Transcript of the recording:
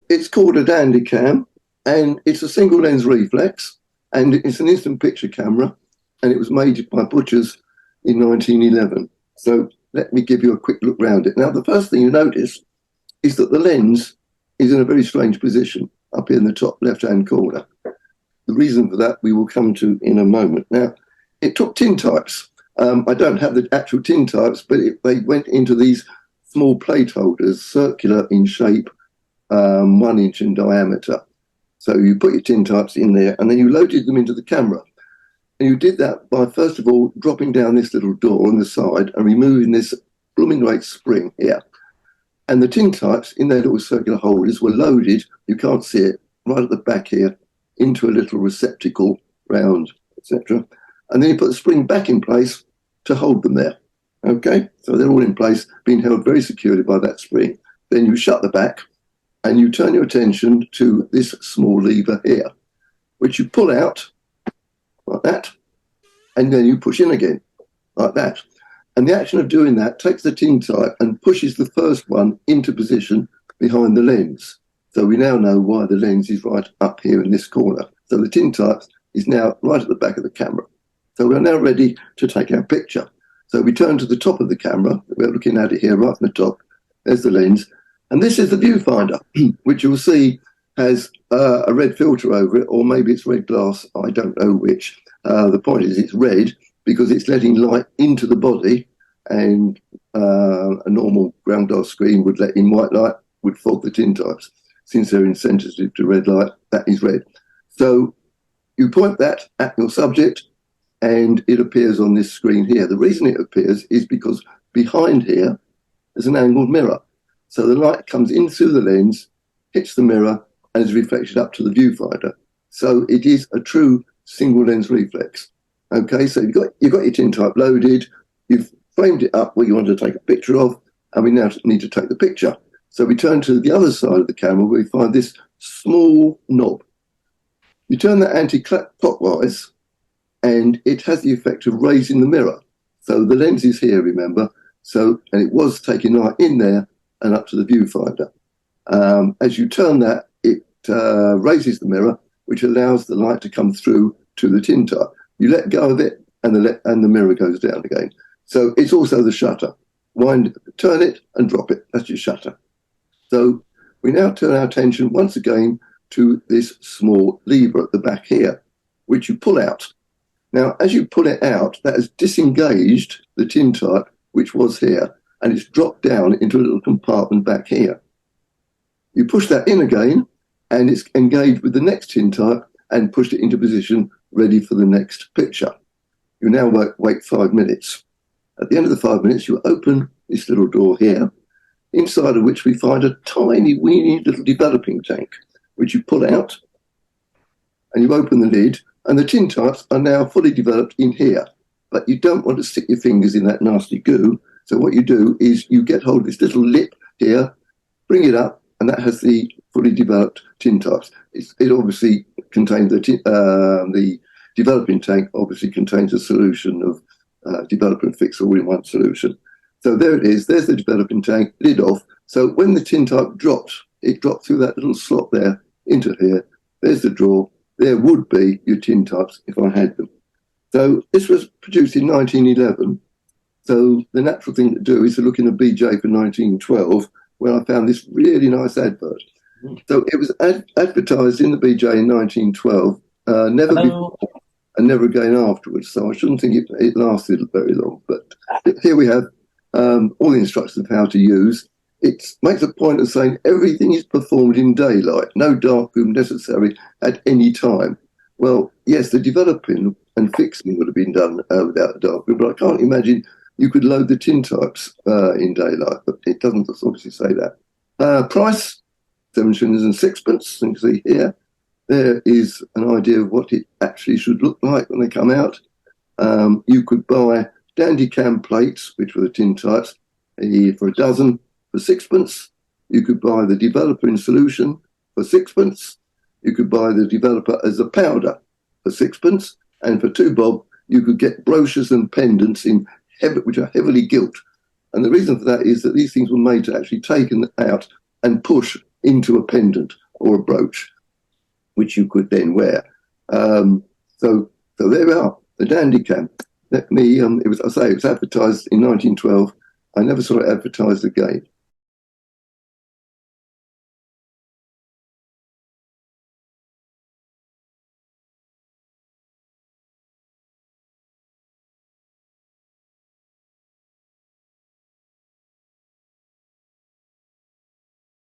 It's called a DandyCam, and it's a single lens reflex, and it's an instant picture camera, and it was made by Butchers in 1911. So let me give you a quick look round it. Now, the first thing you notice is that the lens is in a very strange position up here in the top left-hand corner. The reason for that we will come to in a moment. Now, it took tintypes. I don't have the actual tintypes, but they went into these small plate holders, circular in shape, 1 inch in diameter. So you put your tintypes in there and then you loaded them into the camera. And you did that by, first of all, dropping down this little door on the side and removing this blooming great spring here. And the tintypes in their little circular holders were loaded, you can't see it, right at the back here, into a little receptacle, round, etc. And then you put the spring back in place to hold them there. Okay, so they're all in place, being held very securely by that spring. Then you shut the back and you turn your attention to this small lever here, which you pull out like that, and then you push in again like that. And the action of doing that takes the tintype and pushes the first one into position behind the lens. So we now know why the lens is right up here in this corner. So the tintype is now right at the back of the camera. So we're now ready to take our picture. So we turn to the top of the camera. We're looking at it here right from the top. There's the lens. And this is the viewfinder, which you'll see has a red filter over it, or maybe it's red glass. I don't know which. The point is it's red because it's letting light into the body, and a normal ground glass screen would let in white light, would fog the tintypes. Since they're insensitive to red light, that is red. So you point that at your subject and it appears on this screen here. The reason it appears is because behind here there's an angled mirror. So the light comes in through the lens, hits the mirror, and is reflected up to the viewfinder. So it is a true single lens reflex. Okay, so you've got your tintype loaded, you've framed it up where you want to take a picture of, and we now need to take the picture. So we turn to the other side of the camera where we find this small knob. You turn that anti-clockwise and it has the effect of raising the mirror. So the lens is here, remember, and it was taking light in there and up to the viewfinder. As you turn that, it raises the mirror, which allows the light to come through to the tintype. You let go of it and the mirror goes down again. So it's also the shutter. Turn it and drop it. That's your shutter. So we now turn our attention once again to this small lever at the back here, which you pull out. Now, as you pull it out, that has disengaged the tintype, which was here, and it's dropped down into a little compartment back here. You push that in again, and it's engaged with the next tintype and pushed it into position, ready for the next picture. You now wait 5 minutes. At the end of the 5 minutes, you open this little door here, inside of which we find a tiny, weeny little developing tank, which you pull out, and you open the lid, and the tintypes are now fully developed in here. But you don't want to stick your fingers in that nasty goo, so what you do is you get hold of this little lip here, bring it up, and that has the fully developed tintypes. It obviously contains the developing tank obviously contains a solution of developer and fix all in one solution. So there it is. There's the developing tank, lid off. So when the tintype dropped, it dropped through that little slot there into here. There's the drawer. There would be your tintypes if I had them. So this was produced in 1911. So the natural thing to do is to look in the BJ for 1912, where I found this really nice advert. So it was advertised in the BJ in 1912, never before and never again afterwards. So I shouldn't think it lasted very long. But here we have all the instructions of how to use. It makes a point of saying everything is performed in daylight, no darkroom necessary at any time. Well, yes, the developing and fixing would have been done without a darkroom, but I can't imagine you could load the tintypes in daylight, but it doesn't obviously say that. Price, 7 shillings and sixpence, you can see here. There is an idea of what it actually should look like when they come out. You could buy DandyCam plates, which were the tintypes, for a dozen for sixpence. You could buy the developer in solution for sixpence. You could buy the developer as a powder for sixpence. And for 2 bob, you could get brochures and pendants which are heavily gilt. And the reason for that is that these things were made to actually take out and push into a pendant or a brooch, which you could then wear. So there we are, the DandyCam. Let me, it was advertised in 1912. I never saw it advertised again.